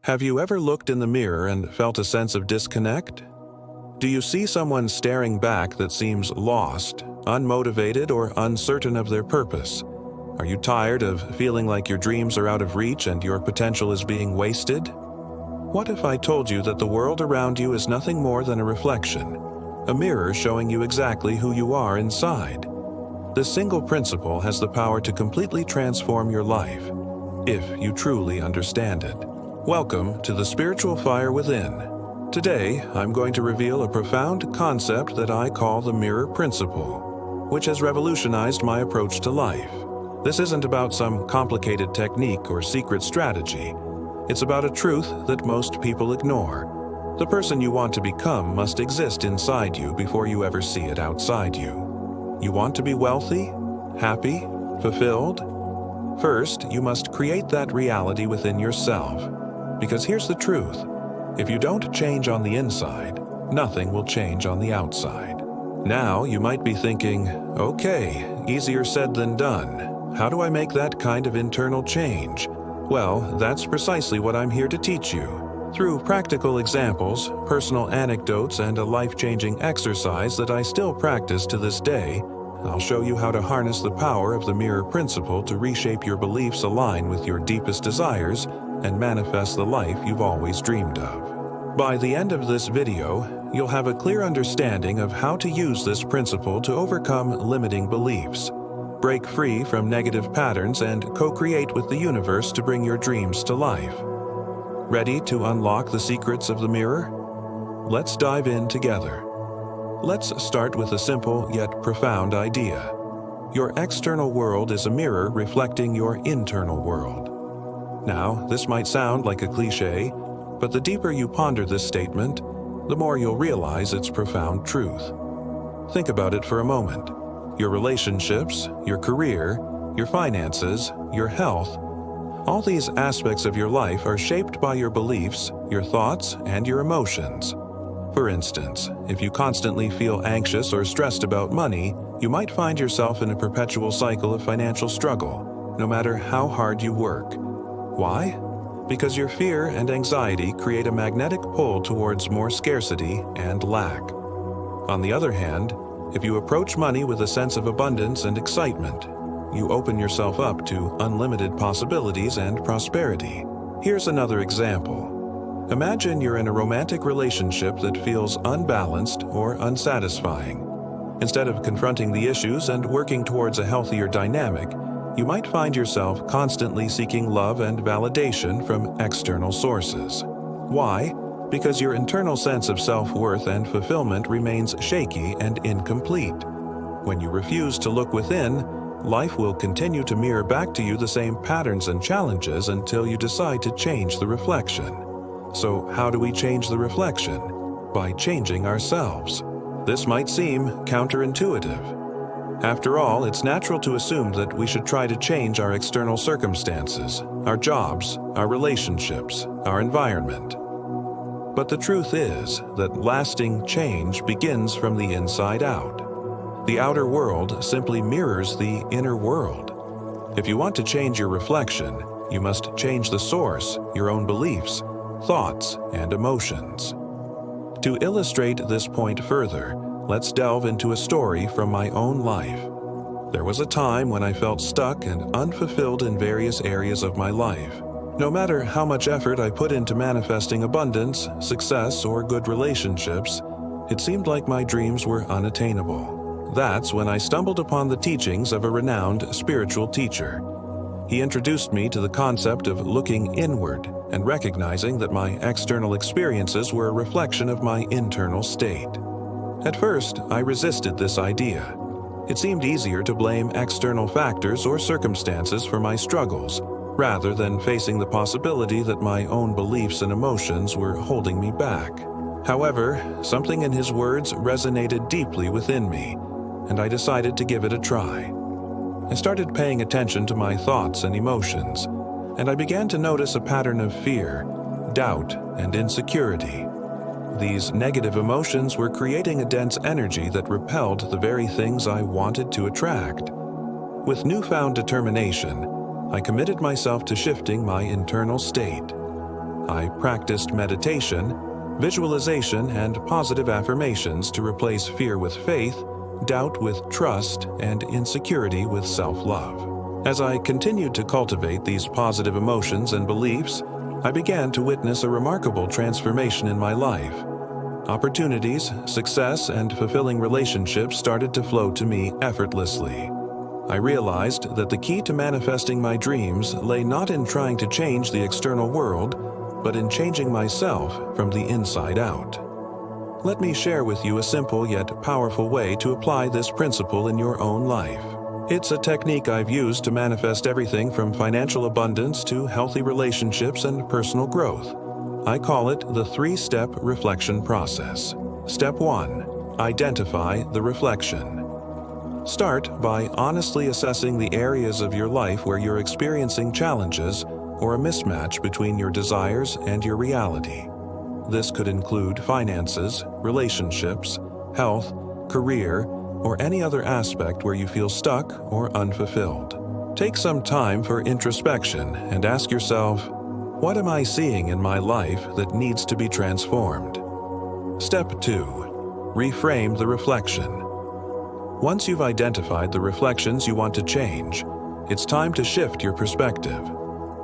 Have you ever looked in the mirror and felt a sense of disconnect? Do you see someone staring back that seems lost, unmotivated, or uncertain of their purpose? Are you tired of feeling like your dreams are out of reach and your potential is being wasted? What if I told you that the world around you is nothing more than a reflection, a mirror showing you exactly who you are inside? This single principle has the power to completely transform your life, if you truly understand it. Welcome to the Spiritual Fire Within. Today, I'm going to reveal a profound concept that I call the mirror principle, which has revolutionized my approach to life. This isn't about some complicated technique or secret strategy. It's about a truth that most people ignore. The person you want to become must exist inside you before you ever see it outside you. You want to be wealthy, happy, fulfilled? First, you must create that reality within yourself. Because here's the truth. If you don't change on the inside, nothing will change on the outside. Now, you might be thinking, okay, easier said than done. How do I make that kind of internal change? Well, that's precisely what I'm here to teach you. Through practical examples, personal anecdotes, and a life-changing exercise that I still practice to this day, I'll show you how to harness the power of the mirror principle to reshape your beliefs align with your deepest desires and manifest the life you've always dreamed of. By the end of this video, you'll have a clear understanding of how to use this principle to overcome limiting beliefs, break free from negative patterns, and co-create with the universe to bring your dreams to life. Ready to unlock the secrets of the mirror? Let's dive in together. Let's start with a simple yet profound idea. Your external world is a mirror reflecting your internal world. Now, this might sound like a cliché, but the deeper you ponder this statement, the more you'll realize its profound truth. Think about it for a moment. Your relationships, your career, your finances, your health, all these aspects of your life are shaped by your beliefs, your thoughts, and your emotions. For instance, if you constantly feel anxious or stressed about money, you might find yourself in a perpetual cycle of financial struggle, no matter how hard you work. Why? Because your fear and anxiety create a magnetic pull towards more scarcity and lack. On the other hand, if you approach money with a sense of abundance and excitement, you open yourself up to unlimited possibilities and prosperity. Here's another example. Imagine you're in a romantic relationship that feels unbalanced or unsatisfying. Instead of confronting the issues and working towards a healthier dynamic, you might find yourself constantly seeking love and validation from external sources. Why? Because your internal sense of self-worth and fulfillment remains shaky and incomplete. When you refuse to look within, life will continue to mirror back to you the same patterns and challenges until you decide to change the reflection. So, how do we change the reflection? By changing ourselves. This might seem counterintuitive. After all, it's natural to assume that we should try to change our external circumstances, our jobs, our relationships, our environment. But the truth is that lasting change begins from the inside out. The outer world simply mirrors the inner world. If you want to change your reflection, you must change the source, your own beliefs, thoughts, and emotions. To illustrate this point further, let's delve into a story from my own life. There was a time when I felt stuck and unfulfilled in various areas of my life. No matter how much effort I put into manifesting abundance, success, or good relationships, it seemed like my dreams were unattainable. That's when I stumbled upon the teachings of a renowned spiritual teacher. He introduced me to the concept of looking inward and recognizing that my external experiences were a reflection of my internal state. At first, I resisted this idea. It seemed easier to blame external factors or circumstances for my struggles, rather than facing the possibility that my own beliefs and emotions were holding me back. However, something in his words resonated deeply within me, and I decided to give it a try. I started paying attention to my thoughts and emotions, and I began to notice a pattern of fear, doubt, and insecurity. These negative emotions were creating a dense energy that repelled the very things I wanted to attract. With newfound determination, I committed myself to shifting my internal state. I practiced meditation, visualization, and positive affirmations to replace fear with faith, doubt with trust, and insecurity with self-love. As I continued to cultivate these positive emotions and beliefs, I began to witness a remarkable transformation in my life. Opportunities, success, and fulfilling relationships started to flow to me effortlessly. I realized that the key to manifesting my dreams lay not in trying to change the external world, but in changing myself from the inside out. Let me share with you a simple yet powerful way to apply this principle in your own life. It's a technique I've used to manifest everything from financial abundance to healthy relationships and personal growth. I call it the 3-step reflection process. Step 1. Identify the reflection. Start by honestly assessing the areas of your life where you're experiencing challenges or a mismatch between your desires and your reality. This could include finances, relationships, health, career, or any other aspect where you feel stuck or unfulfilled. Take some time for introspection and ask yourself, what am I seeing in my life that needs to be transformed? Step 2. Reframe the reflection. Once you've identified the reflections you want to change, it's time to shift your perspective.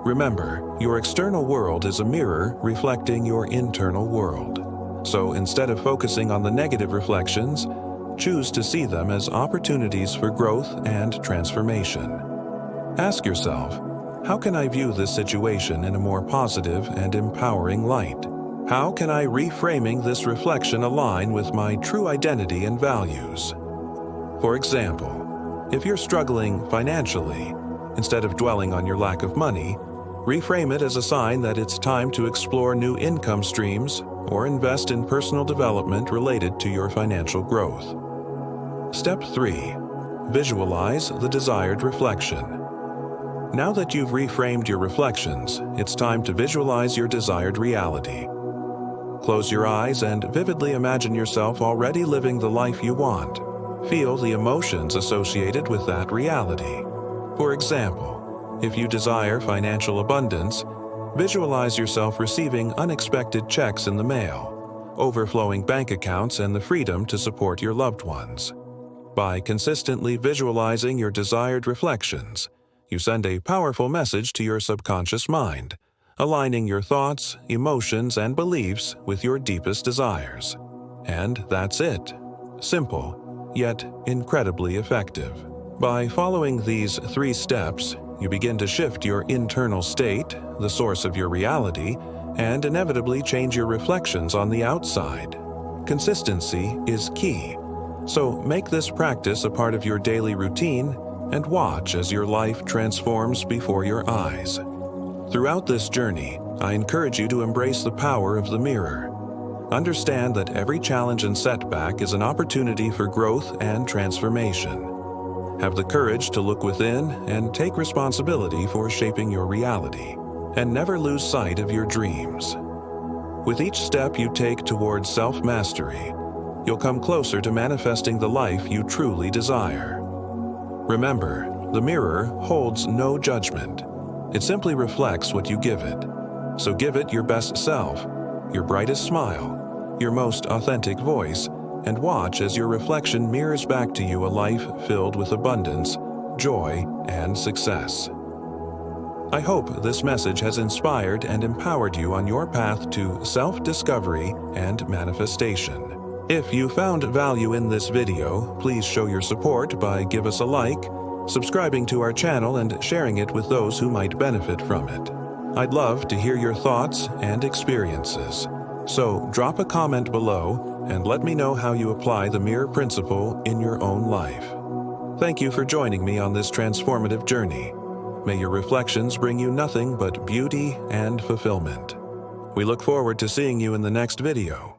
Remember, your external world is a mirror reflecting your internal world. So instead of focusing on the negative reflections, choose to see them as opportunities for growth and transformation. Ask yourself, how can I view this situation in a more positive and empowering light? How can I reframing this reflection align with my true identity and values? For example, if you're struggling financially, instead of dwelling on your lack of money, reframe it as a sign that it's time to explore new income streams or invest in personal development related to your financial growth. Step 3. Visualize the desired reflection. Now that you've reframed your reflections, it's time to visualize your desired reality. Close your eyes and vividly imagine yourself already living the life you want. Feel the emotions associated with that reality. For example, if you desire financial abundance, visualize yourself receiving unexpected checks in the mail, overflowing bank accounts, and the freedom to support your loved ones. By consistently visualizing your desired reflections, you send a powerful message to your subconscious mind, aligning your thoughts, emotions, and beliefs with your deepest desires. And that's it. Simple, yet incredibly effective. By following these 3 steps, you begin to shift your internal state, the source of your reality, and inevitably change your reflections on the outside. Consistency is key, so make this practice a part of your daily routine and watch as your life transforms before your eyes. Throughout this journey, I encourage you to embrace the power of the mirror. Understand that every challenge and setback is an opportunity for growth and transformation. Have the courage to look within and take responsibility for shaping your reality, and never lose sight of your dreams. With each step you take towards self-mastery, you'll come closer to manifesting the life you truly desire. Remember, the mirror holds no judgment. It simply reflects what you give it. So give it your best self, your brightest smile, your most authentic voice, and watch as your reflection mirrors back to you a life filled with abundance, joy, and success. I hope this message has inspired and empowered you on your path to self-discovery and manifestation. If you found value in this video, please show your support by give us a like, subscribing to our channel, and sharing it with those who might benefit from it. I'd love to hear your thoughts and experiences. So drop a comment below and let me know how you apply the mirror principle in your own life. Thank you for joining me on this transformative journey. May your reflections bring you nothing but beauty and fulfillment. We look forward to seeing you in the next video.